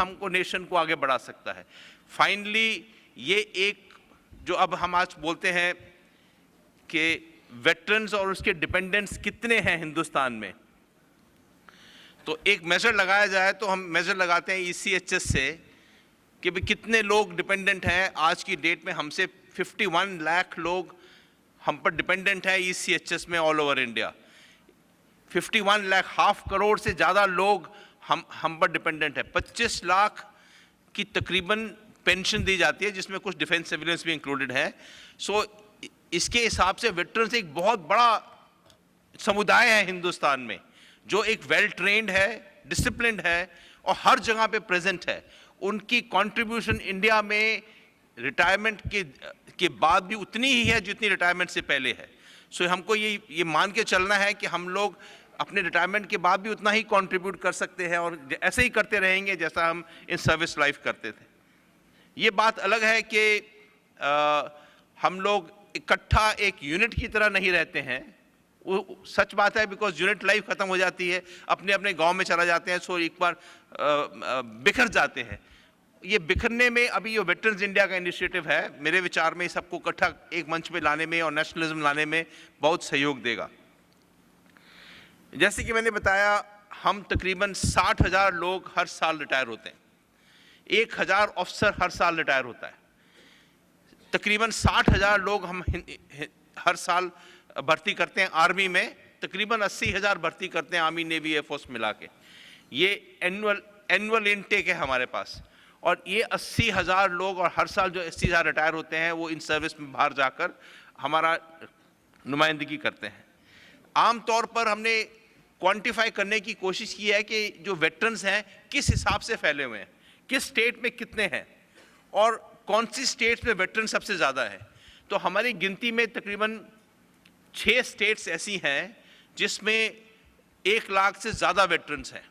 हमको नेशन को आगे बढ़ा सकता है। फाइनली ये एक जो अब हम आज बोलते हैं कि वेटरन्स और उसके डिपेंडेंट्स कितने हैं हिंदुस्तान में, तो एक मेजर लगाया जाए तो हम मेजर लगाते हैं ECHS से कि भाई कितने लोग डिपेंडेंट हैं। आज की डेट में हमसे 51 लाख लोग हम पर डिपेंडेंट है ECHS में all over India. 51 lakh, ½ crore से ज़्यादा लोग हम पर डिपेंडेंट है। 25 लाख की तकरीबन पेंशन दी जाती है, जिसमें कुछ डिफेंस सिविलियंस भी इंक्लूडेड है। सो इसके हिसाब से वेटरन्स एक बहुत बड़ा समुदाय है हिंदुस्तान में, जो एक वेल ट्रेंड है, डिसिप्लिन्ड है और हर जगह पे प्रेजेंट है। उनकी कंट्रीब्यूशन इंडिया में रिटायरमेंट के बाद भी उतनी ही है जितनी रिटायरमेंट से पहले है। सो हमको ये मान के चलना है कि हम लोग अपने रिटायरमेंट के बाद भी उतना ही कंट्रीब्यूट कर सकते हैं और ऐसे ही करते रहेंगे जैसा हम इन सर्विस लाइफ करते थे। ये बात अलग है कि हम लोग इकट्ठा एक यूनिट की तरह नहीं रहते हैं। वो सच बात है, बिकॉज यूनिट लाइफ खत्म हो जाती है, अपने अपने गांव में चला जाते हैं, सो एक बार बिखर जाते हैं। ये बिखरने में अभी ये वेटरन्स इंडिया का इनिशिएटिव है, मेरे विचार में सबको इकट्ठा एक मंच पे लाने में और नेशनलिज्म लाने में बहुत सहयोग देगा। जैसे कि मैंने बताया, हम तकरीबन 60,000 लोग हर साल रिटायर होते हैं, 1,000 अफसर हर साल रिटायर होता है। तकरीबन 60,000 लोग हम हर साल भर्ती करते हैं आर्मी में, तकरीबन 80,000 भर्ती करते हैं आर्मी, नेवी, एयरफोर्स मिला के। ये एनुअल इनटेक है हमारे पास। और ये 80,000 लोग और हर साल जो 80,000 रिटायर होते हैं वो इन सर्विस में बाहर जाकर हमारा नुमाइंदगी करते हैं। आम तौर पर हमने क्वांटिफाई करने की कोशिश की है कि जो वेटरन्स हैं किस हिसाब से फैले हुए हैं, किस स्टेट में कितने हैं और कौन सी स्टेट्स में वेटरन सबसे ज़्यादा है। तो हमारी गिनती में तकरीबन 6 स्टेट्स ऐसी हैं जिसमें 1 लाख से ज़्यादा वेटरन्स हैं,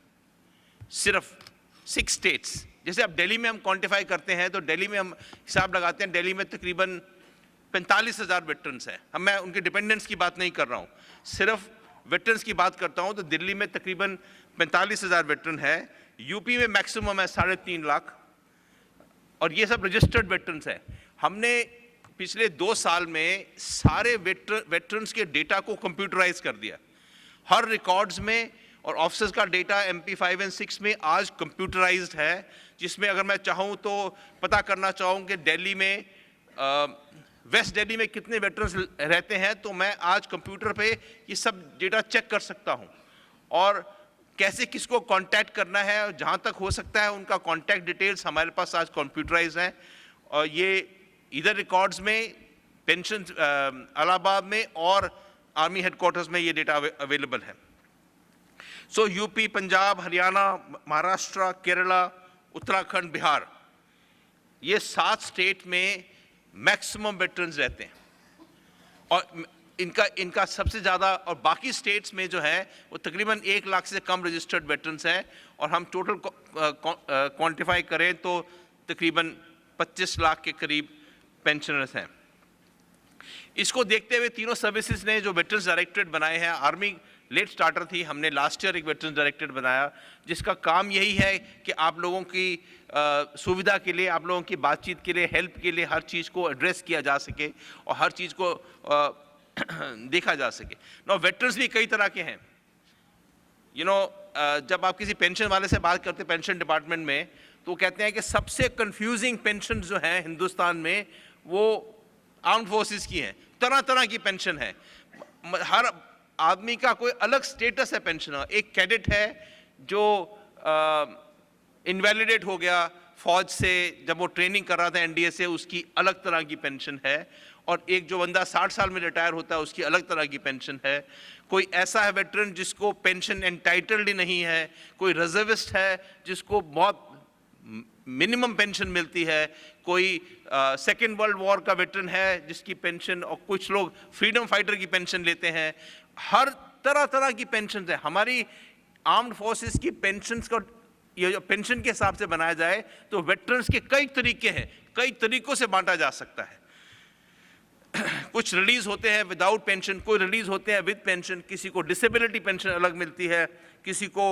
सिर्फ 6 स्टेट्स। जैसे अब दिल्ली में हम क्वांटिफाई करते हैं तो दिल्ली में हम हिसाब लगाते हैं, दिल्ली में तकरीबन 45,000 वेटरन्स हैं। मैं उनके डिपेंडेंट्स की बात नहीं कर रहा हूँ, सिर्फ वेटरन्स की बात करता हूँ। तो दिल्ली में तकरीबन 45,000 वेटरन है। यूपी में मैक्सिमम है 3.5 लाख, और ये सब रजिस्टर्ड वेटरन्स हैं। हमने पिछले 2 साल में सारे वेटरन्स के डेटा को कंप्यूटराइज कर दिया। हर रिकॉर्ड्स में और ऑफिसर्स का डेटा MP5 और 6 में आज कंप्यूटराइज्ड है, जिसमें अगर मैं चाहूँ तो पता करना चाहूँ कि दिल्ली में वेस्ट दिल्ली में कितने वेटरन्स रहते हैं, तो मैं आज कंप्यूटर पे ये सब डेटा चेक कर सकता हूँ और कैसे किसको कांटेक्ट करना है, और जहाँ तक हो सकता है उनका कांटेक्ट डिटेल्स हमारे पास आज कंप्यूटराइज हैं। और ये इधर रिकॉर्ड्स में, पेंशन इलाहाबाद में और आर्मी हेडक्वार्टर्स में ये डेटा अवेलेबल है। सो यूपी, पंजाब, हरियाणा, महाराष्ट्र, केरला, उत्तराखंड, बिहार, ये 7 स्टेट में मैक्सिमम वेटरन्स रहते हैं और इनका सबसे ज़्यादा, और बाकी स्टेट्स में जो है वो तकरीबन 1 लाख से कम रजिस्टर्ड वेटरन्स हैं। और हम टोटल क्वांटिफाई करें तो तकरीबन 25 लाख के करीब पेंशनर्स हैं। इसको देखते हुए तीनों सर्विसेज ने जो वेटरन्स डायरेक्टरेट बनाए हैं, आर्मी लेट स्टार्टर थी, हमने लास्ट ईयर एक वेटरन्स डायरेक्टरेट बनाया जिसका काम यही है कि आप लोगों की सुविधा के लिए, आप लोगों की बातचीत के लिए, हेल्प के लिए हर चीज़ को एड्रेस किया जा सके और हर चीज़ को देखा जा सके। नो, वेटरन्स भी कई तरह के हैं। जब आप किसी पेंशन वाले से बात करते हैं पेंशन डिपार्टमेंट में, तो कहते हैं कि सबसे कंफ्यूजिंग पेंशन जो है हिंदुस्तान में वो आर्म्ड फोर्सेस की हैं। तरह तरह की पेंशन है, हर आदमी का कोई अलग स्टेटस है पेंशनर। एक कैडेट है जो इनवैलिडेट हो गया फौज से, जब वो ट्रेनिंग कर रहा था NDA से, उसकी अलग तरह की पेंशन है। और एक जो बंदा 60 साल में रिटायर होता है उसकी अलग तरह की पेंशन है। कोई ऐसा है वेटरन जिसको पेंशन एंटाइटल्ड ही नहीं है, कोई रिजर्विस्ट है जिसको बहुत मिनिमम पेंशन मिलती है, कोई सेकेंड वर्ल्ड वॉर का वेटरन है जिसकी पेंशन, और कुछ लोग फ्रीडम फाइटर की पेंशन लेते हैं। हर तरह तरह की पेंशन है। हमारी आर्म्ड फोर्सेस की पेंशन को, ये जो पेंशन के हिसाब से बनाया जाए तो वेटरन्स के कई तरीके हैं, कई तरीकों से बांटा जा सकता है। कुछ रिलीज होते हैं विदाउट पेंशन, कोई रिलीज होते हैं विद पेंशन, किसी को डिसेबिलिटी पेंशन अलग मिलती है, किसी को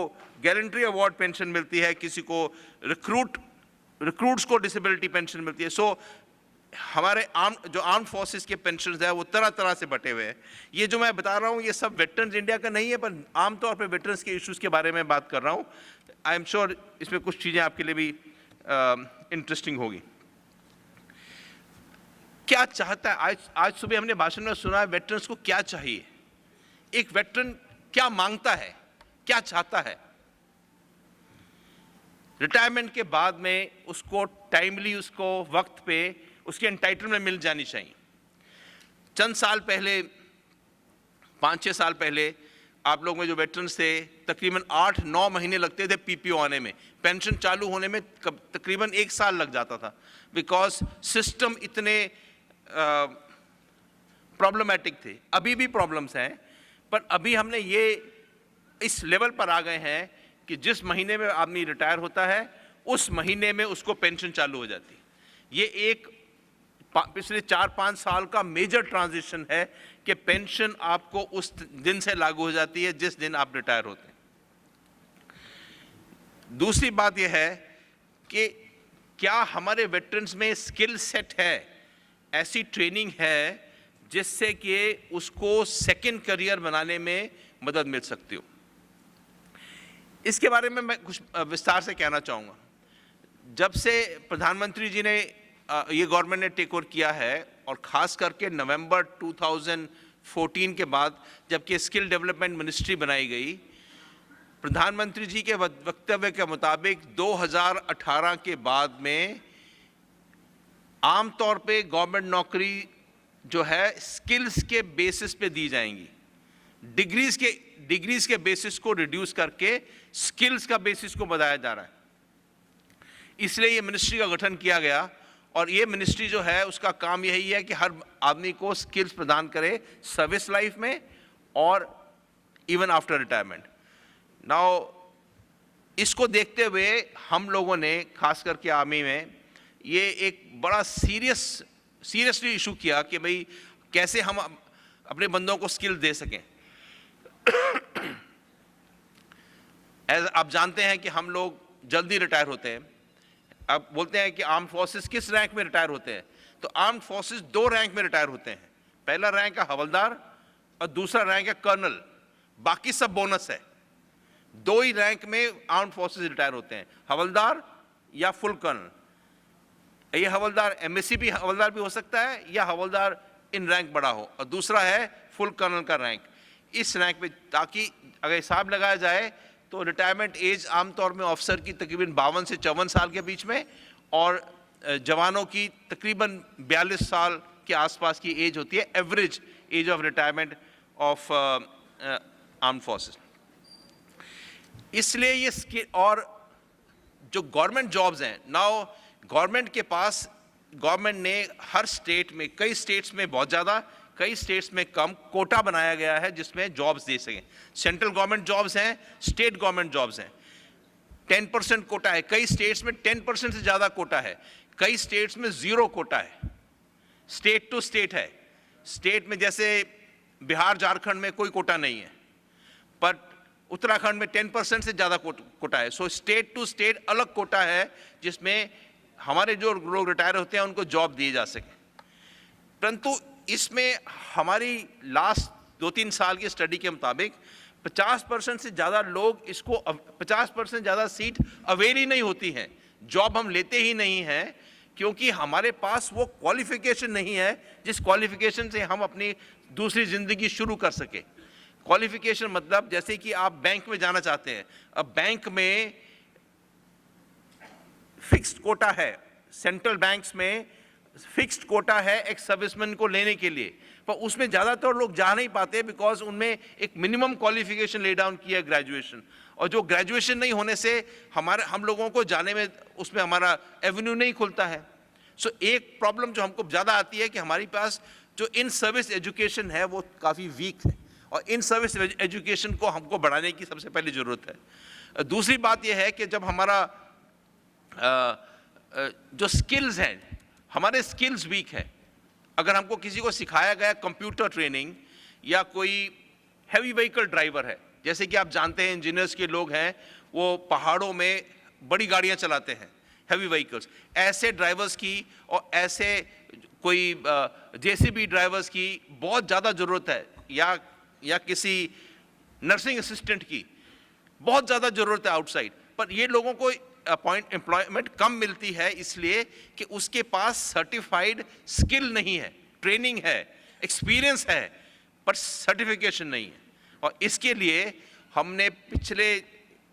गैलेंट्री अवार्ड पेंशन मिलती है, किसी को रिक्रूट्स को डिसेबिलिटी पेंशन मिलती है। सो हमारे जो आर्म फोर्सेस के पेंशन है वो तरह तरह से बटे हुए हैं। ये जो मैं बता रहा हूँ ये सब वेटरन्स इंडिया का नहीं है, पर आमतौर पर वेटरन्स के इश्यूज़ के बारे में बात कर रहा हूँ। आई एम श्योर इसमें कुछ चीज़ें आपके लिए भी इंटरेस्टिंग होगी। क्या चाहता है, आज सुबह हमने भाषण में सुना है वेटरन्स को क्या चाहिए, एक वेटरन क्या मांगता है, क्या चाहता है। रिटायरमेंट के बाद में उसको टाइमली, उसको वक्त पे उसकी एंटाइटलमेंट मिल जानी चाहिए। चंद साल पहले, 5-6 साल पहले आप लोग में जो वेटरन्स थे तकरीबन 8-9 महीने लगते थे पीपीओ आने में, पेंशन चालू होने में तकरीबन 1 साल लग जाता था, बिकॉज सिस्टम इतने प्रॉब्लमैटिक थे। अभी भी प्रॉब्लम्स हैं, पर अभी हमने ये इस लेवल पर आ गए हैं कि जिस महीने में आदमी रिटायर होता है उस महीने में उसको पेंशन चालू हो जाती है। ये एक पिछले 4-5 साल का मेजर ट्रांजिशन है कि पेंशन आपको उस दिन से लागू हो जाती है जिस दिन आप रिटायर होते हैं। दूसरी बात यह है कि क्या हमारे वेटरन्स में स्किल सेट है, ऐसी ट्रेनिंग है जिससे कि उसको सेकंड करियर बनाने में मदद मिल सकती हो। इसके बारे में मैं कुछ विस्तार से कहना चाहूँगा। जब से प्रधानमंत्री जी ने ये गवर्नमेंट ने टेक ओवर किया है, और ख़ास करके नवंबर 2014 के बाद जबकि स्किल डेवलपमेंट मिनिस्ट्री बनाई गई, प्रधानमंत्री जी के वक्तव्य के मुताबिक 2018 के बाद में आमतौर पे गवर्नमेंट नौकरी जो है स्किल्स के बेसिस पे दी जाएंगी। डिग्रीज के बेसिस को रिड्यूस करके स्किल्स का बेसिस को बढ़ाया जा रहा है। इसलिए ये मिनिस्ट्री का गठन किया गया, और ये मिनिस्ट्री जो है उसका काम यही है कि हर आदमी को स्किल्स प्रदान करे सर्विस लाइफ में और इवन आफ्टर रिटायरमेंट। नाउ इसको देखते हुए हम लोगों ने खास करके आर्मी में ये एक बड़ा सीरियसली इशू किया कि भाई कैसे हम अपने बंदों को स्किल दे सकें। आप जानते हैं कि हम लोग जल्दी रिटायर होते हैं। अब बोलते हैं कि आर्म फोर्सेस किस रैंक में रिटायर होते हैं, तो आर्म फोर्सेस 2 रैंक में रिटायर होते हैं। पहला रैंक है हवलदार और दूसरा रैंक है कर्नल, बाकी सब बोनस है। 2 ही रैंक में आर्म फोर्सेस रिटायर होते हैं, हवलदार या फुल कर्नल। ये हवलदार एमएससी भी हवलदार भी हो सकता है या हवलदार इन रैंक बड़ा हो, और दूसरा है फुल कर्नल का रैंक। इस रैंक में, ताकि अगर हिसाब लगाया जाए तो रिटायरमेंट एज आमतौर में ऑफिसर की तकरीबन 52 से 54 साल के बीच में, और जवानों की तकरीबन 42 साल के आसपास की एज होती है, average age of retirement of arm forces. इसलिए ये स्किल, और जो गवर्नमेंट जॉब्स हैं, नाउ गवर्नमेंट के पास, गवर्नमेंट ने हर स्टेट में, कई स्टेट्स में बहुत ज़्यादा, कई स्टेट्स में कम कोटा बनाया गया है जिसमें जॉब्स दे सकें। सेंट्रल गवर्नमेंट जॉब्स हैं, स्टेट गवर्नमेंट जॉब्स हैं। 10% कोटा है, कई स्टेट्स में 10% से ज़्यादा कोटा है, कई स्टेट्स में 0 कोटा है। स्टेट टू स्टेट है। स्टेट में जैसे बिहार झारखंड में कोई कोटा नहीं है, पर उत्तराखंड में 10% से ज़्यादा कोटा है। सो स्टेट टू स्टेट अलग कोटा है जिसमें हमारे जो लोग रिटायर होते हैं उनको जॉब दी जा सके। परंतु इसमें हमारी लास्ट 2-3 साल की स्टडी के मुताबिक 50% से ज़्यादा लोग इसको, 50% ज़्यादा सीट अवेल ही नहीं होती हैं, जॉब हम लेते ही नहीं हैं, क्योंकि हमारे पास वो क्वालिफिकेशन नहीं है जिस क्वालिफिकेशन से हम अपनी दूसरी ज़िंदगी शुरू कर सके। क्वालिफिकेशन मतलब जैसे कि आप बैंक में जाना चाहते हैं, अब बैंक में फिक्स्ड कोटा है, सेंट्रल बैंक्स में फिक्स्ड कोटा है एक्स सर्विसमैन को लेने के लिए, पर उसमें ज़्यादातर लोग जा नहीं पाते बिकॉज उनमें एक मिनिमम क्वालिफिकेशन ले डाउन किया है, ग्रेजुएशन, और जो ग्रेजुएशन नहीं होने से हम लोगों को जाने में, उसमें हमारा एवेन्यू नहीं खुलता है। सो एक प्रॉब्लम जो हमको ज़्यादा आती है कि हमारे पास जो इन सर्विस एजुकेशन है वो काफ़ी वीक है, और इन सर्विस एजुकेशन को हमको बढ़ाने की सबसे पहली ज़रूरत है। दूसरी बात यह है कि जब हमारा जो स्किल्स हैं, हमारे स्किल्स वीक है, अगर हमको किसी को सिखाया गया कंप्यूटर ट्रेनिंग या कोई हैवी व्हीकल ड्राइवर है, जैसे कि आप जानते हैं इंजीनियर्स के लोग हैं, वो पहाड़ों में बड़ी गाड़ियां चलाते हैं, हैवी व्हीकल्स, ऐसे ड्राइवर्स की और ऐसे कोई जेसीबी ड्राइवर्स की बहुत ज़्यादा ज़रूरत है, या किसी नर्सिंग असिस्टेंट की बहुत ज़्यादा ज़रूरत है आउटसाइड। पर ये लोगों को एम्प्लॉयमेंट कम मिलती है इसलिए कि उसके पास सर्टिफाइड स्किल नहीं है, ट्रेनिंग है, एक्सपीरियंस है, पर सर्टिफिकेशन नहीं है। और इसके लिए हमने पिछले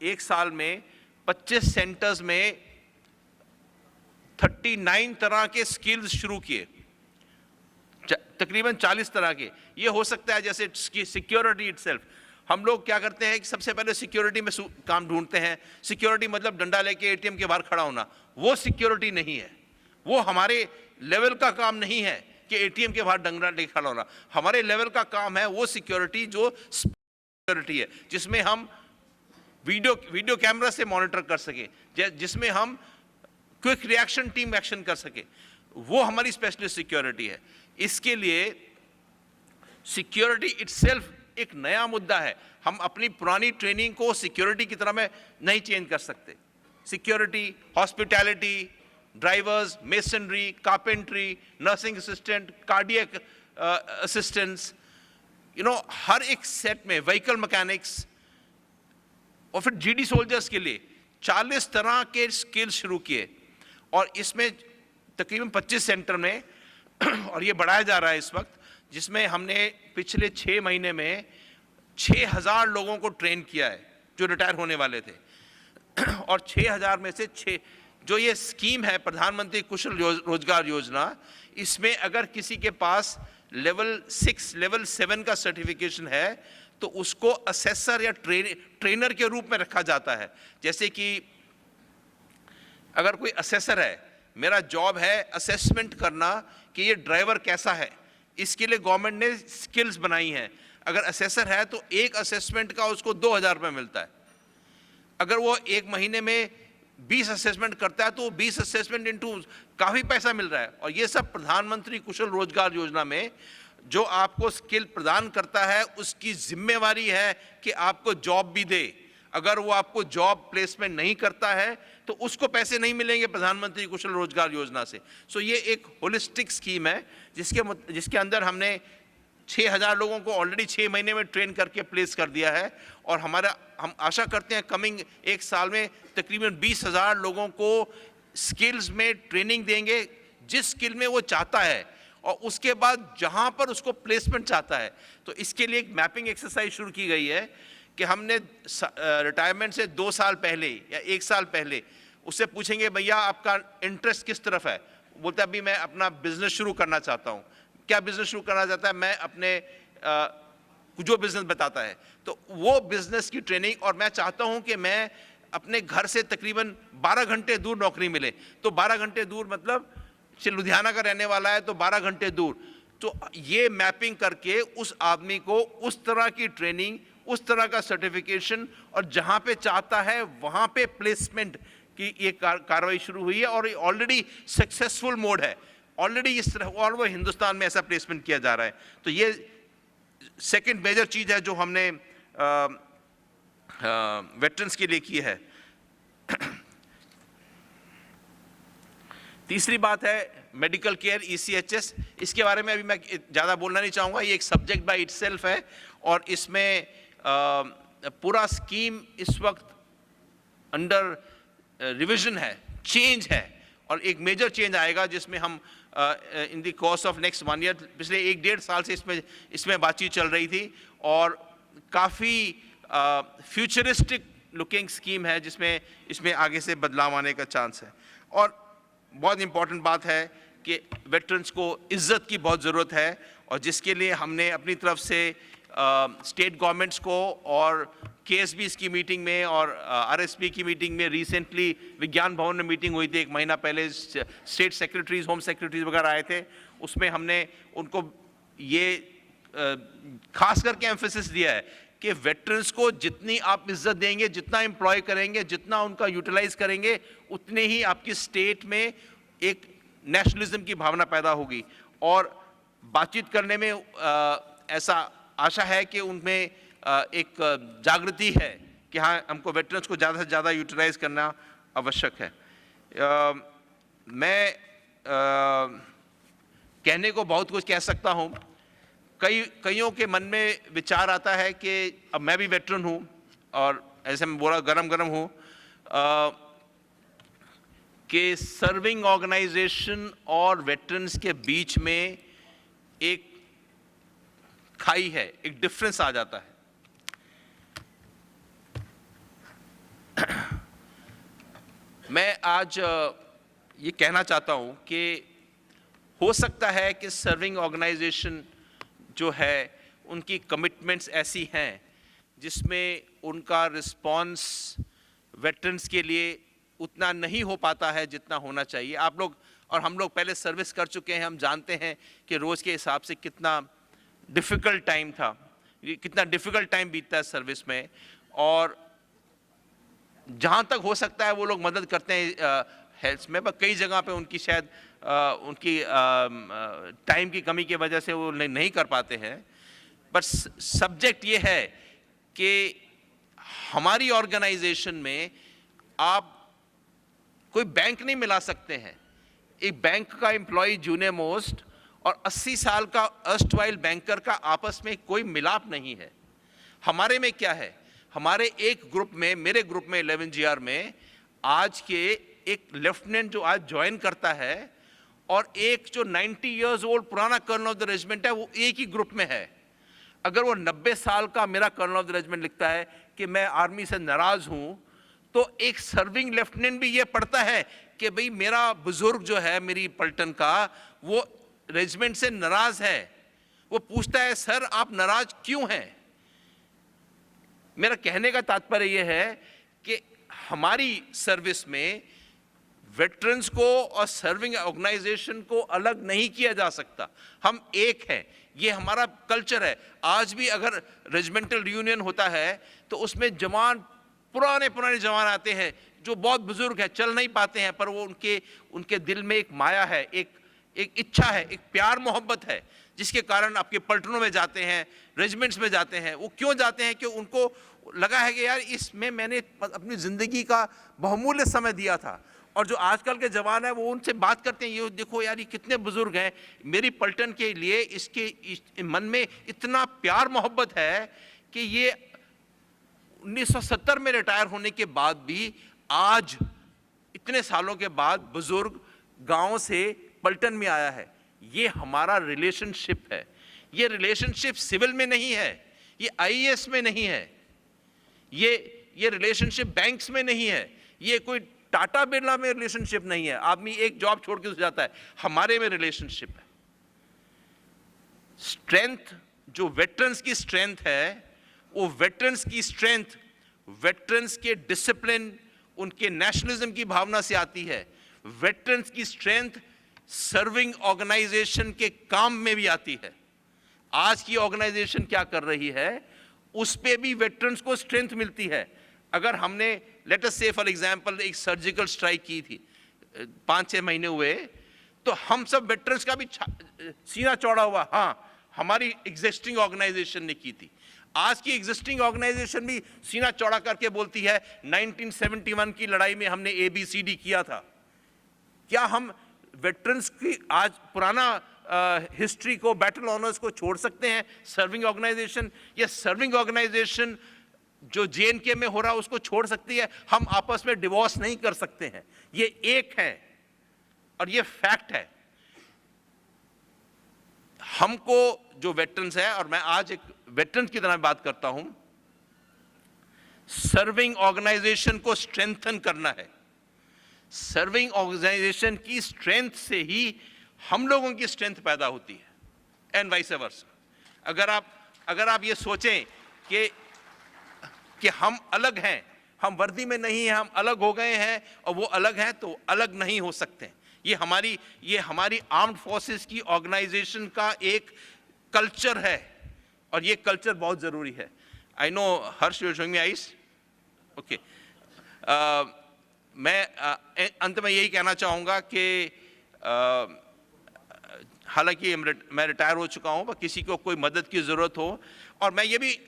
एक साल में 25 सेंटर्स में 39 तरह के स्किल्स शुरू किए, तकरीबन 40 तरह के। ये हो सकता है जैसे सिक्योरिटी इटसेल्फ, हम लोग क्या करते हैं कि सबसे पहले सिक्योरिटी में काम ढूंढते हैं। सिक्योरिटी मतलब डंडा लेके एटीएम के बाहर खड़ा होना, वो सिक्योरिटी नहीं है, वो हमारे लेवल का काम नहीं है कि एटीएम के बाहर डंडा लेके खड़ा होना। हमारे लेवल का काम है वो सिक्योरिटी जो सिक्योरिटी है, जिसमें हम वीडियो कैमरा से मॉनिटर कर सके, जिसमें हम क्विक रिएक्शन टीम एक्शन कर सके, वो हमारी स्पेशलिस्ट सिक्योरिटी है। इसके लिए सिक्योरिटी इटसेल्फ एक नया मुद्दा है। हम अपनी पुरानी ट्रेनिंग को सिक्योरिटी की तरह में नहीं चेंज कर सकते। Security, hospitality, drivers, masonry, carpentry, nursing assistant, cardiac assistants, हर एक सेट में व्हीकल मैकेनिक्स, और फिर जीडी सोल्जर्स के लिए 40 तरह के स्किल शुरू किए। और इसमें तकरीबन 25 सेंटर में और ये बढ़ाया जा रहा है इस वक्त, जिसमें हमने पिछले 6 महीने में 6000 लोगों को ट्रेन किया है जो रिटायर होने वाले थे। और 6000 में से 6 जो ये स्कीम है प्रधानमंत्री कुशल रोजगार योजना, इसमें अगर किसी के पास लेवल 6, लेवल 7 का सर्टिफिकेशन है तो उसको असेसर या ट्रेनर के रूप में रखा जाता है। जैसे कि अगर कोई असेसर है, मेरा जॉब है असेसमेंट करना कि ये ड्राइवर कैसा है, इसके लिए गवर्नमेंट ने स्किल्स बनाई हैं। अगर असेसर है तो एक असेसमेंट का उसको 2000 रुपये मिलता है। अगर वो एक महीने में 20 असेसमेंट करता है तो 20 असेसमेंट इंटू काफ़ी पैसा मिल रहा है। और ये सब प्रधानमंत्री कुशल रोजगार योजना में जो आपको स्किल प्रदान करता है उसकी जिम्मेवारी है कि आपको जॉब भी दे। अगर वो आपको जॉब प्लेसमेंट नहीं करता है तो उसको पैसे नहीं मिलेंगे प्रधानमंत्री कुशल रोजगार योजना से। सो ये एक होलिस्टिक स्कीम है जिसके अंदर हमने 6000 लोगों को ऑलरेडी 6 महीने में ट्रेन करके प्लेस कर दिया है। और हम आशा करते हैं कमिंग एक साल में तकरीबन 20,000 लोगों को स्किल्स में ट्रेनिंग देंगे जिस स्किल में वो चाहता है, और उसके बाद जहाँ पर उसको प्लेसमेंट चाहता है। तो इसके लिए एक मैपिंग एक्सरसाइज शुरू की गई है कि हमने रिटायरमेंट से 2 साल पहले या 1 साल पहले उससे पूछेंगे भैया आपका इंटरेस्ट किस तरफ है। बोलता है अभी मैं अपना बिजनेस शुरू करना चाहता हूँ। क्या बिजनेस शुरू करना चाहता है? मैं अपने जो बिजनेस बताता है तो वो बिजनेस की ट्रेनिंग। और मैं चाहता हूँ कि मैं अपने घर से तकरीबन 12 घंटे दूर नौकरी मिले। तो 12 घंटे दूर मतलब लुधियाना का रहने वाला है तो 12 घंटे दूर। तो ये मैपिंग करके उस आदमी को उस तरह की ट्रेनिंग, उस तरह का सर्टिफिकेशन, और जहाँ पे चाहता है वहाँ पे प्लेसमेंट की ये कार्रवाई शुरू हुई है। और ऑलरेडी सक्सेसफुल मोड है ऑलरेडी इस तरह, और वो हिंदुस्तान में ऐसा प्लेसमेंट किया जा रहा है। तो ये सेकंड मेजर चीज़ है जो हमने वेटरन्स के लिए की है। तीसरी बात है मेडिकल केयर ECHS। इसके बारे में अभी मैं ज़्यादा बोलना नहीं चाहूँगा, ये एक सब्जेक्ट बाय इटसेल्फ है। और इसमें पूरा स्कीम इस वक्त अंडर रिविजन है, चेंज है, और एक मेजर चेंज आएगा जिसमें हम in the course of next 1 year, पिछले 1-1.5 साल से इसमें बातचीत चल रही थी। और काफ़ी फ्यूचरिस्टिक लुकिंग स्कीम है जिसमें इसमें आगे से बदलाव आने का चांस है। और बहुत इम्पॉर्टेंट बात है कि वेटरन्स को इज़्ज़त की बहुत ज़रूरत है, और जिसके लिए हमने अपनी तरफ से स्टेट गवर्नमेंट्स को और KSB की मीटिंग में और RSP की मीटिंग में, रिसेंटली विज्ञान भवन में मीटिंग हुई थी 1 महीना पहले, स्टेट सेक्रेटरीज, होम सेक्रेटरीज वगैरह आए थे। उसमें हमने उनको ये खास करके एम्फेसिस दिया है कि वेटरन्स को जितनी आप इज्जत देंगे, जितना एम्प्लॉय करेंगे, जितना उनका यूटिलाइज करेंगे, उतने ही आपकी स्टेट में एक नेशनलिज्म की भावना पैदा होगी। और बातचीत करने में ऐसा आशा है कि उनमें एक जागृति है कि हाँ, हमको वेटरन्स को ज़्यादा से ज़्यादा यूटिलाइज करना आवश्यक है। मैं कहने को बहुत कुछ कह सकता हूँ। कईयों के मन में विचार आता है कि अब मैं भी वेटरन हूँ और ऐसे में बोला गरम हूँ कि सर्विंग ऑर्गेनाइजेशन और वेटरन्स के बीच में एक खाई है, एक डिफरेंस आ जाता है। मैं आज ये कहना चाहता हूँ कि हो सकता है कि सर्विंग ऑर्गेनाइजेशन जो है उनकी कमिटमेंट्स ऐसी हैं जिसमें उनका रिस्पॉन्स वेटरन्स के लिए उतना नहीं हो पाता है जितना होना चाहिए। आप लोग और हम लोग पहले सर्विस कर चुके हैं, हम जानते हैं कि रोज़ के हिसाब से कितना डिफ़िकल्ट टाइम था, कितना डिफ़िकल्ट टाइम बीतता है सर्विस में। और जहाँ तक हो सकता है वो लोग मदद करते हैं हेल्थ में, पर कई जगह पे उनकी शायद उनकी टाइम की कमी की वजह से वो नहीं कर पाते हैं। पर सब्जेक्ट ये है कि हमारी ऑर्गेनाइजेशन में आप कोई बैंक नहीं मिला सकते हैं। एक बैंक का एम्प्लॉय जूनियर मोस्ट और 80 साल का अर्स्टवाइल बैंकर का आपस में कोई मिलाप नहीं है। हमारे में क्या है, हमारे एक ग्रुप में, मेरे ग्रुप में 11GR में आज के एक लेफ्टिनेंट जो आज ज्वाइन करता है और एक जो 90 इयर्स ओल्ड पुराना कर्नल ऑफ द रेजिमेंट है वो एक ही ग्रुप में है। अगर वो 90 साल का मेरा कर्नल ऑफ द रेजिमेंट लिखता है कि मैं आर्मी से नाराज हूं, तो एक सर्विंग लेफ्टिनेंट भी ये पढ़ता है कि भाई मेरा बुजुर्ग जो है मेरी पलटन का वो रेजिमेंट से नाराज है। वो पूछता है सर आप नाराज क्यों हैं। मेरा कहने का तात्पर्य यह है कि हमारी सर्विस में वेटरन्स को और सर्विंग ऑर्गेनाइजेशन को अलग नहीं किया जा सकता। हम एक हैं, ये हमारा कल्चर है। आज भी अगर रेजिमेंटल रियूनियन होता है तो उसमें जवान पुराने जवान आते हैं जो बहुत बुजुर्ग हैं, चल नहीं पाते हैं, पर वो उनके दिल में एक माया है, एक इच्छा है, एक प्यार मोहब्बत है, जिसके कारण आपके पलटनों में जाते हैं, रेजिमेंट्स में जाते हैं। वो क्यों जाते हैं कि उनको लगा है कि यार इसमें मैंने अपनी ज़िंदगी का बहुमूल्य समय दिया था। और जो आजकल के जवान है वो उनसे बात करते हैं, ये देखो यार ये कितने बुजुर्ग हैं, मेरी पलटन के लिए इसके मन में इतना प्यार मोहब्बत है कि ये 1970 में रिटायर होने के बाद भी आज इतने सालों के बाद बुजुर्ग गांव से पलटन में आया है। ये हमारा रिलेशनशिप है। ये रिलेशनशिप सिविल में नहीं है, ये आईएएस में नहीं है, ये रिलेशनशिप बैंक्स में नहीं है, ये कोई टाटा बिरला में रिलेशनशिप नहीं है। आदमी एक जॉब छोड़ के जाता है, हमारे में रिलेशनशिप है। स्ट्रेंथ जो वेटरन्स की स्ट्रेंथ है, वो वेटरन्स की स्ट्रेंथ वेटरन्स के डिसिप्लिन, उनके नेशनलिज्म की भावना से आती है। वेटरन्स की स्ट्रेंथ सर्विंग ऑर्गेनाइजेशन के काम में भी आती है। आज की ऑर्गेनाइजेशन क्या कर रही है उस पे भी वेटरन्स को स्ट्रेंथ मिलती है। अगर हमने लेट अस से फॉर एग्जांपल एक सर्जिकल स्ट्राइक की थी 5-6 महीने हुए, तो हम सब वेटरन्स का भी सीना चौड़ा हुआ, हाँ हमारी एग्जिस्टिंग ऑर्गेनाइजेशन ने की थी। आज की एग्जिस्टिंग ऑर्गेनाइजेशन भी सीना चौड़ा करके बोलती है 1971 की लड़ाई में हमने ABCD किया था। क्या हम वेटरन्स की आज पुराना हिस्ट्री को, बैटल ऑनर्स को छोड़ सकते हैं सर्विंग ऑर्गेनाइजेशन? या सर्विंग ऑर्गेनाइजेशन जो JNK में हो रहा है उसको छोड़ सकती है? हम आपस में डिवोर्स नहीं कर सकते हैं, ये एक है और ये फैक्ट है। हमको जो वेटरन्स है, और मैं आज एक वेटरन की तरह बात करता हूं, सर्विंग ऑर्गेनाइजेशन को स्ट्रेंथन करना है। सर्विंग ऑर्गेनाइजेशन की स्ट्रेंथ से ही हम लोगों की स्ट्रेंथ पैदा होती है एंड वाइस वर्सा। अगर आप ये सोचें कि हम अलग हैं, हम वर्दी में नहीं हैं, हम अलग हो गए हैं और वो अलग हैं, तो अलग नहीं हो सकते। ये हमारी आर्म्ड फोर्सेस की ऑर्गेनाइजेशन का एक कल्चर है और ये कल्चर बहुत ज़रूरी है। I know Harsh you are showing me eyes, okay. मैं अंत में यही कहना चाहूँगा कि हालांकि मैं रिटायर हो चुका हूं, पर किसी को कोई मदद की ज़रूरत हो, और मैं ये भी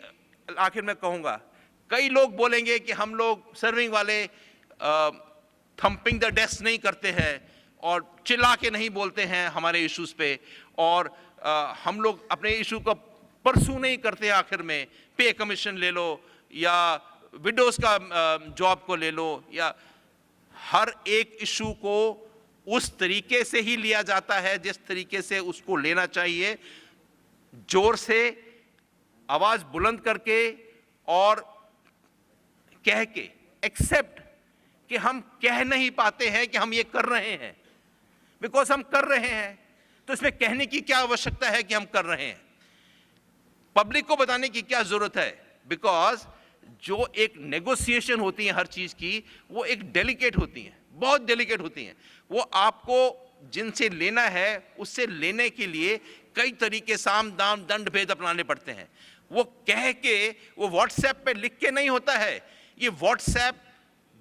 आखिर में कहूँगा, कई लोग बोलेंगे कि हम लोग सर्विंग वाले थंपिंग द डेस्क नहीं करते हैं और चिल्ला के नहीं बोलते हैं हमारे इश्यूज़ पे, और हम लोग अपने इशू को परसू नहीं करते। आखिर में पे कमीशन ले लो या विडोज का जॉब को ले लो, या हर एक इशू को उस तरीके से ही लिया जाता है जिस तरीके से उसको लेना चाहिए, जोर से आवाज बुलंद करके और कह के, एक्सेप्ट कि हम कह नहीं पाते हैं कि हम ये कर रहे हैं, बिकॉज हम कर रहे हैं, तो इसमें कहने की क्या आवश्यकता है कि हम कर रहे हैं। पब्लिक को बताने की क्या जरूरत है, बिकॉज जो एक नेगोशिएशन होती है हर चीज की, वो एक डेलिकेट होती है, बहुत डेलिकेट होती हैं। वो आपको जिनसे लेना है उससे लेने के लिए कई तरीके, साम दाम दंड भेद अपनाने पड़ते हैं। वो कह के, वो व्हाट्सएप पे लिख के नहीं होता है। ये व्हाट्सएप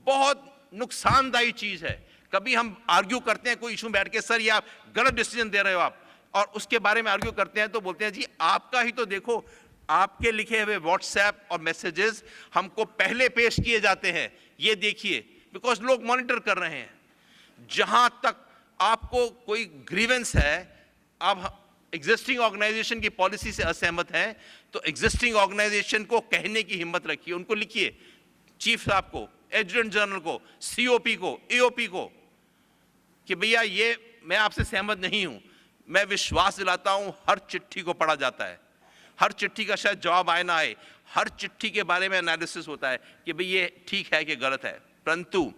बहुत नुकसानदायी चीज है। कभी हम आर्ग्यू करते हैं कोई इशू बैठ के, सर ये आप गलत डिसीजन दे रहे हो आप, और उसके बारे में आर्ग्यू करते हैं तो बोलते हैं जी आपका ही तो देखो, आपके लिखे हुए व्हाट्सएप और मैसेजेस हमको पहले पेश किए जाते हैं, ये देखिए, बिकॉज लोग मॉनिटर कर रहे हैं। जहां तक आपको कोई ग्रीवेंस है, आप एग्जिस्टिंग ऑर्गेनाइजेशन की पॉलिसी से असहमत हैं, तो एग्जिस्टिंग ऑर्गेनाइजेशन को कहने की हिम्मत रखिए, उनको लिखिए, चीफ साहब को, एडजुटेंट जनरल को, सीओपी को, एओपी को, कि भैया ये मैं आपसे सहमत नहीं हूं। मैं विश्वास दिलाता हूं हर चिट्ठी को पढ़ा जाता है, हर चिट्ठी का शायद जवाब आए ना आए, हर चिट्ठी के बारे में एनालिसिस होता है कि भाई ये ठीक है कि गलत है। परंतु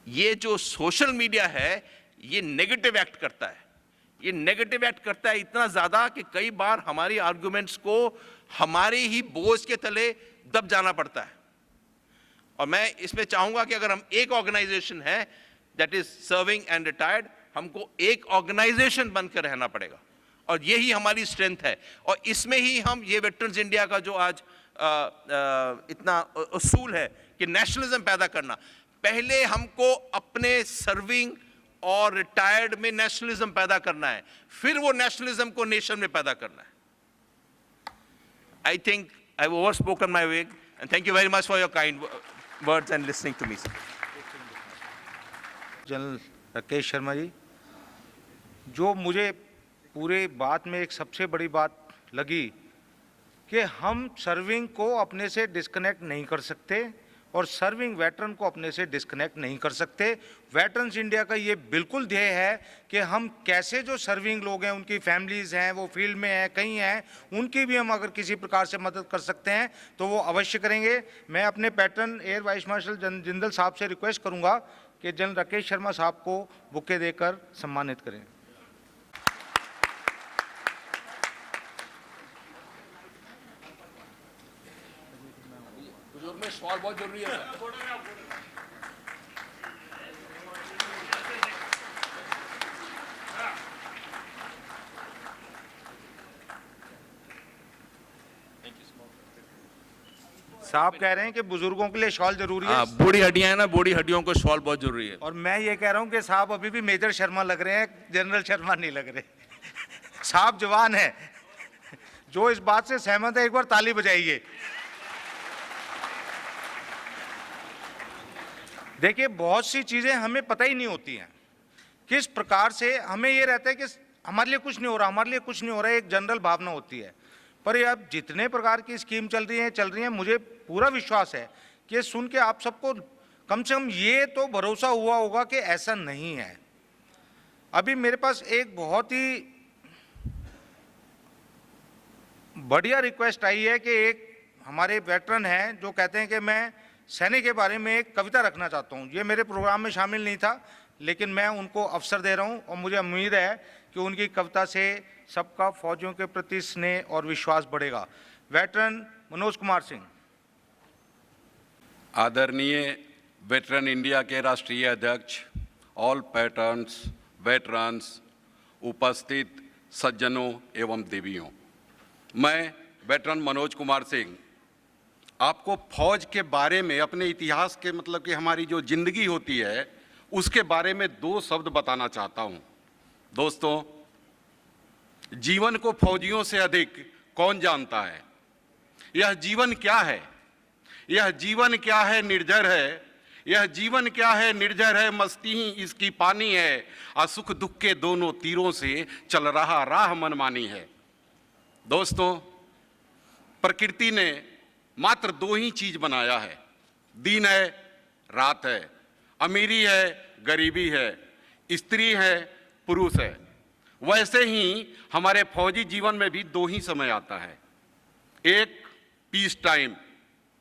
ये जो सोशल मीडिया है ये नेगेटिव एक्ट करता है, ये नेगेटिव एक्ट करता है इतना ज्यादा कि कई बार हमारी आर्गुमेंट्स को हमारे ही बोझ के तले दब जाना पड़ता है। और मैं इसमें चाहूंगा कि अगर हम एक ऑर्गेनाइजेशन है that is serving and retired, हमको एक ऑर्गेनाइजेशन बनकर रहना पड़ेगा, और यही हमारी स्ट्रेंथ है। और इसमें ही हम ये वेटरन्स इंडिया का जो आज इतना उसूल है कि नेशनलिज्म पैदा करना, पहले हमको अपने सर्विंग और रिटायर्ड में नेशनलिज्म पैदा करना है, फिर वो नेशनलिज्म को नेशन में पैदा करना है। I think I have over spoken my way, and thank you very much for your kind words and listening to me. General Rakesh Sharma ji, जो मुझे पूरे बात में एक सबसे बड़ी बात लगी कि हम सर्विंग को अपने से डिस्कनेक्ट नहीं कर सकते और सर्विंग वेटरन को अपने से डिस्कनेक्ट नहीं कर सकते। वेटरन्स इंडिया का ये बिल्कुल ध्येय है कि हम कैसे जो सर्विंग लोग हैं, उनकी फैमिलीज़ हैं, वो फील्ड में हैं, कहीं हैं, उनकी भी हम अगर किसी प्रकार से मदद कर सकते हैं तो वो अवश्य करेंगे। मैं अपने pattern air vice marshal Jindal साहब से रिक्वेस्ट करूँगा कि जनरल राकेश शर्मा साहब को बुके देकर सम्मानित करें। में सवाल बहुत जरूरी है। साहब कह रहे हैं कि बुजुर्गों के लिए शॉल जरूरी है। बूढ़ी हड्डियां हैं ना, बूढ़ी हड्डियों को शॉल बहुत जरूरी है। और मैं ये कह रहा हूं कि साहब अभी भी मेजर शर्मा लग रहे हैं, जनरल शर्मा नहीं लग रहे। साहब जवान है। जो इस बात से सहमत है एक बार ताली बजाइए। देखिए, बहुत सी चीजें हमें पता ही नहीं होती हैं, किस प्रकार से हमें ये रहता है कि हमारे लिए कुछ नहीं हो रहा, हमारे लिए कुछ नहीं हो रहा है, एक जनरल भावना होती है। पर ये अब जितने प्रकार की स्कीम चल रही हैं, मुझे पूरा विश्वास है कि सुन के आप सबको कम से कम ये तो भरोसा हुआ होगा कि ऐसा नहीं है। अभी मेरे पास एक बहुत ही बढ़िया रिक्वेस्ट आई है कि एक हमारे वेटरन हैं जो कहते हैं कि मैं सैनिक के बारे में एक कविता रखना चाहता हूँ। ये मेरे प्रोग्राम में शामिल नहीं था, लेकिन मैं उनको अवसर दे रहा हूँ और मुझे उम्मीद है कि उनकी कविता से सबका फौजियों के प्रति स्नेह और विश्वास बढ़ेगा। वेटरन मनोज कुमार सिंह। आदरणीय वेटरन इंडिया के राष्ट्रीय अध्यक्ष, ऑल पैटर्न्स, वेटरन्स, उपस्थित सज्जनों एवं देवियों, मैं वेटरन मनोज कुमार सिंह आपको फौज के बारे में, अपने इतिहास के, मतलब कि हमारी जो जिंदगी होती है उसके बारे में 2 शब्द बताना चाहता हूं। दोस्तों, जीवन को फौजियों से अधिक कौन जानता है? यह जीवन क्या है? यह जीवन क्या है? निर्जर है। यह जीवन क्या है? निर्जर है। मस्ती ही इसकी पानी है, और सुख दुख के दोनों तीरों से चल रहा राह मनमानी है। दोस्तों, प्रकृति ने मात्र दो ही चीज बनाया है, दिन है, रात है, अमीरी है, गरीबी है, स्त्री है, पुरुष है। वैसे ही हमारे फौजी जीवन में भी दो ही समय आता है, एक पीस टाइम,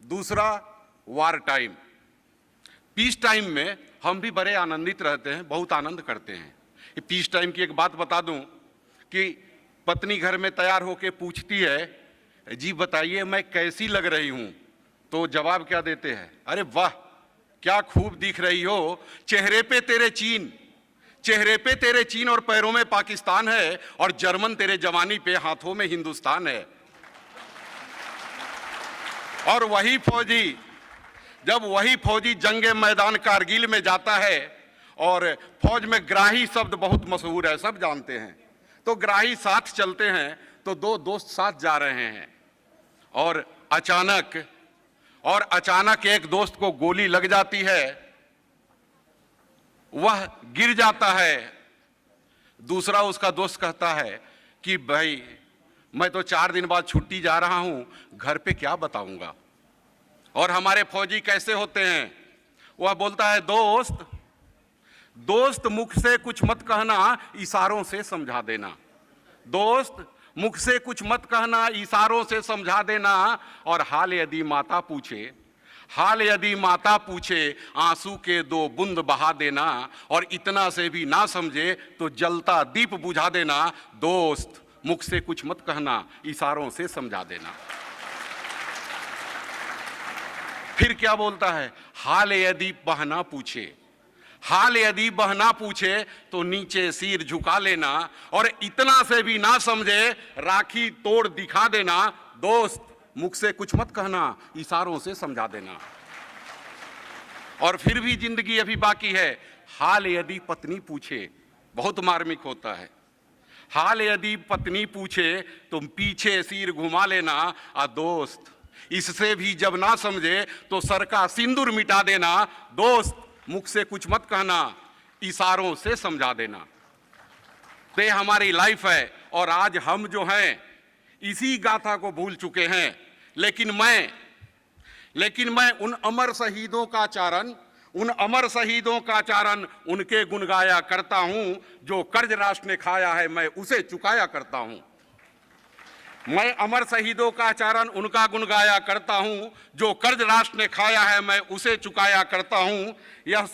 दूसरा वार टाइम। पीस टाइम में हम भी बड़े आनंदित रहते हैं, बहुत आनंद करते हैं। ये पीस टाइम की एक बात बता दूं कि पत्नी घर में तैयार होकर पूछती है, जी बताइए मैं कैसी लग रही हूं? तो जवाब क्या देते हैं? अरे वाह, क्या खूब दिख रही हो, चेहरे पे तेरे चीन, चेहरे पे तेरे चीन और पैरों में पाकिस्तान है, और जर्मन तेरे जवानी पे, हाथों में हिंदुस्तान है। और वही फौजी जंगे मैदान कारगिल में जाता है, और फौज में ग्राही शब्द बहुत मशहूर है, सब जानते हैं। तो ग्राही साथ चलते हैं, तो दो दोस्त साथ जा रहे हैं, और अचानक एक दोस्त को गोली लग जाती है, वह गिर जाता है। दूसरा उसका दोस्त कहता है कि भाई मैं तो 4 दिन बाद छुट्टी जा रहा हूं, घर पे क्या बताऊंगा। और हमारे फौजी कैसे होते हैं? वह बोलता है, दोस्त मुख से कुछ मत कहना, इशारों से समझा देना। दोस्त मुख से कुछ मत कहना, इशारों से समझा देना। और हाल यदि माता पूछे, आंसू के 2 बूंद बहा देना। और इतना से भी ना समझे तो जलता दीप बुझा देना। दोस्त मुख से कुछ मत कहना, इशारों से समझा देना। फिर क्या बोलता है? हाल यदि बहना पूछे तो नीचे सिर झुका लेना। और इतना से भी ना समझे, राखी तोड़ दिखा देना। दोस्त मुख से कुछ मत कहना, इशारों से समझा देना। और फिर भी जिंदगी अभी बाकी है। हाल यदि पत्नी पूछे, बहुत मार्मिक होता है। हाल यदि पत्नी पूछे तो पीछे सिर घुमा लेना। आ दोस्त इससे भी जब ना समझे तो सर का सिंदूर मिटा देना। दोस्त मुख से कुछ मत कहना, इशारों से समझा देना। तो हमारी लाइफ है, और आज हम जो हैं इसी गाथा को भूल चुके हैं। लेकिन मैं उन अमर शहीदों का चारण उनके गुनगाया करता हूं। जो कर्ज राष्ट्र ने खाया है, मैं उसे चुकाया करता हूं। मैं अमर शहीदों का चारण उनका गुनगाया करता हूं। जो कर्ज राष्ट्र ने खाया है, मैं उसे चुकाया करता हूं। यह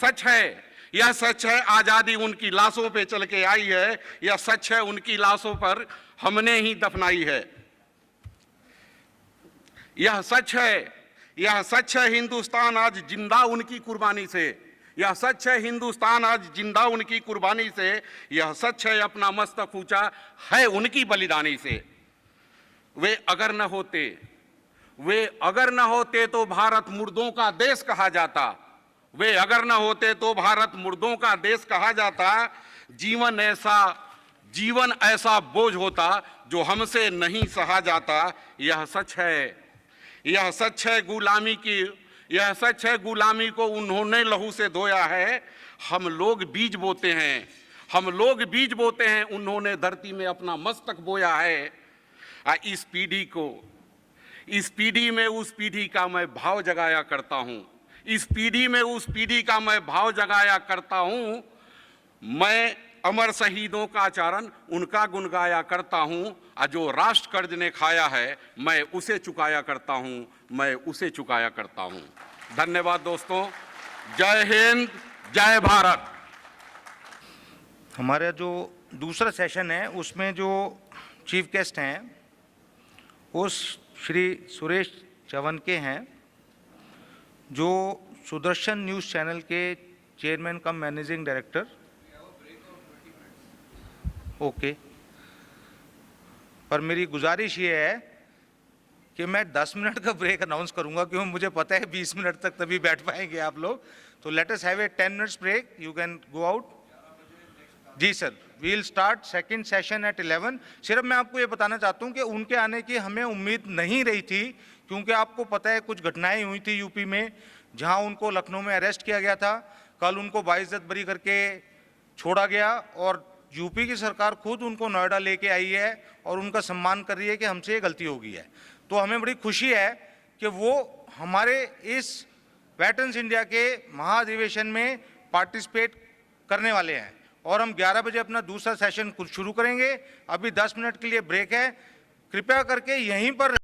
सच है आजादी उनकी लाशों पे चल के आई है। यह सच है उनकी लाशों पर हमने ही दफनाई है। यह सच है हिंदुस्तान आज जिंदा उनकी कुर्बानी से। यह सच है हिंदुस्तान आज जिंदा उनकी कुर्बानी से। यह सच है अपना मस्तक ऊंचा है उनकी बलिदानी से। वे अगर न होते तो भारत मुर्दों का देश कहा जाता। वे अगर न होते तो भारत मुर्दों का देश कहा जाता। जीवन ऐसा बोझ होता जो हमसे नहीं सहा जाता। यह सच है गुलामी को उन्होंने लहू से धोया है। हम लोग बीज बोते हैं, उन्होंने धरती में अपना मस्तक बोया है। इस पीढ़ी में उस पीढ़ी का मैं भाव जगाया करता हूं। मैं अमर शहीदों का चारण उनका गुनगाया करता हूं। जो राष्ट्र कर्ज ने खाया है, मैं उसे चुकाया करता हूं। धन्यवाद दोस्तों। जय हिंद, जय भारत। हमारा जो दूसरा सेशन है उसमें जो चीफ गेस्ट हैं वो श्री सुरेश चवनके हैं, जो सुदर्शन न्यूज़ चैनल के chairman cum managing director. Okay, पर मेरी गुजारिश ये है कि मैं 10 मिनट का ब्रेक अनाउंस करूंगा, क्योंकि मुझे पता है 20 मिनट तक तभी बैठ पाएंगे आप लोग। तो let us have a 10 minutes break, you can go out. जी sir, we'll start second session at 11। सिर्फ मैं आपको ये बताना चाहता हूँ कि उनके आने की हमें उम्मीद नहीं रही थी, क्योंकि आपको पता है कुछ घटनाएं हुई थी यूपी में, जहां उनको लखनऊ में अरेस्ट किया गया था। कल उनको बाइज्जत बरी करके छोड़ा गया और यूपी की सरकार खुद उनको नोएडा लेके आई है और उनका सम्मान कर रही है कि हमसे ये गलती हो गई है। तो हमें बड़ी खुशी है कि वो हमारे इस वेटरन्स इंडिया के महाधिवेशन में पार्टिसिपेट करने वाले हैं और हम 11 बजे अपना दूसरा सेशन शुरू करेंगे। अभी 10 मिनट के लिए ब्रेक है, कृपया करके यहीं पर